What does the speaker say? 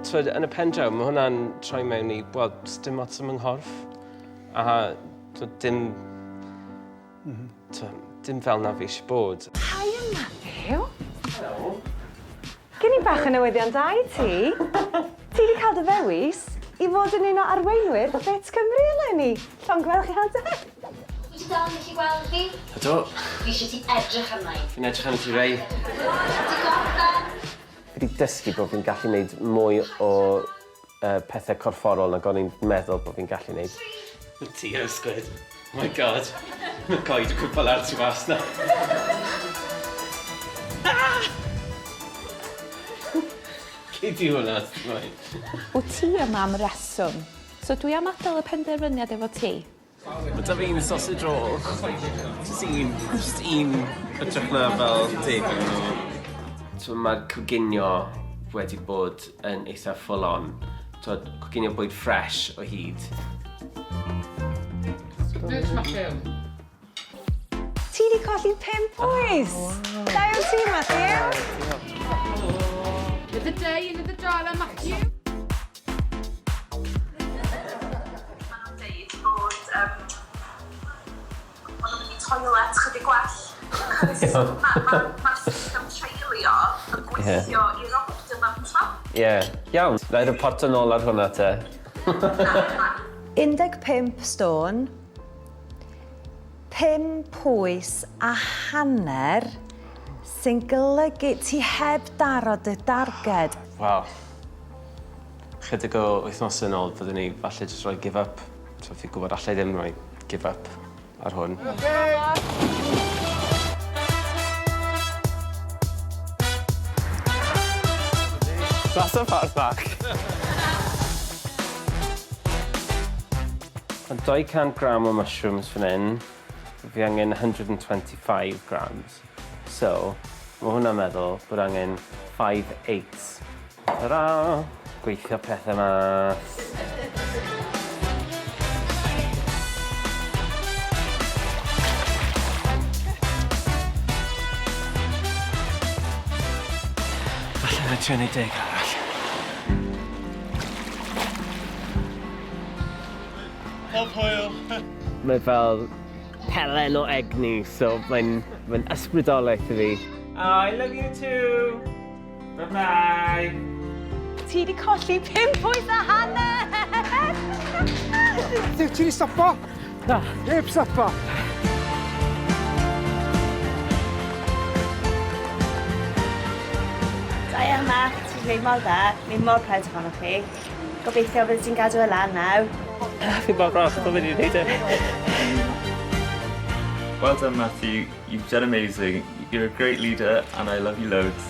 twyd, yn y pen draw, mae hwnna'n troi mewn i, wel, dim ots am nghorff. A twyd, dim fel na fi eisiau bod. Hi, Matthew. Helo. Gen i bach o newyddion da I ti. Ti wedi cael dy ddewis i fod yn un o arweinwyr Bet Cymru eleni. Llongyfarchiadau. Wyt ti dal yn gallu gweld fi? Ydw. Fi eisiau ti edrych arna i. Fi'n edrych arni ti rei. Ti gorffen? Fi wedi dysgu bod fi'n gallu gwneud mwy o pethau corfforol nag o'n i'n meddwl bod fi'n gallu gwneud. Ti ysgwyd. Oh my god. Mae coed y cwpl ar ti was na. Gei di hwnna, Wyt ti yma am reswm, so dwi am adael y penderfyniad efo ti. Mae da fi'n sausage roll. Just un ytrach na fel deg yn nhw. So mae'r coginio wedi bod yn eitha full on. So coginio bwyd fresh o hyd. Ti wedi colli 5 pwys. Da yw ti, Matthew. Another day, another dollar, Matthew. Maen nhw'n deud bod maen nhw'n mynd i toilet chydig gwell. Mae'r system treulio yn gweithio i'r optimum top. Ie, iawn. Rhaid y pot yn ôl ar hwnna te. 15 stôn, 5 pwys a hanner sy'n golygu ti heb daro dy darged. Wel, chydig o wythnos yn ôl fyddwn ni falle jyst rhoi give up. So fi'n gwybod allai ddim rhoi give up ar hwn. That's a ffordd bach. Mae 200 gram o mushrooms fan hyn. Fi angen 125 grams. So, mae hwnna'n meddwl bod angen 5/8. Ta-ra! Gweithio pethau mas. Falle na trio neud 10 arall. Hwyl. Mae fel pelen o egni, so mae'n ysbrydolaeth i fi. Oh, I love you too. Bye-bye. Ti wedi colli 5 pwys a hanner! Ti wedi stopo? Na. Heb stopo. Da iawn, Matt. Ti'n gwneud mor dda. Mi'n mor proud ohonoch chi. Gobeithio bydd ti'n gadw y lan nawr. Fi'n mor falch bod wedi wneud e. Well done, Matthew. You've done amazing. You're a great leader, and I love you loads.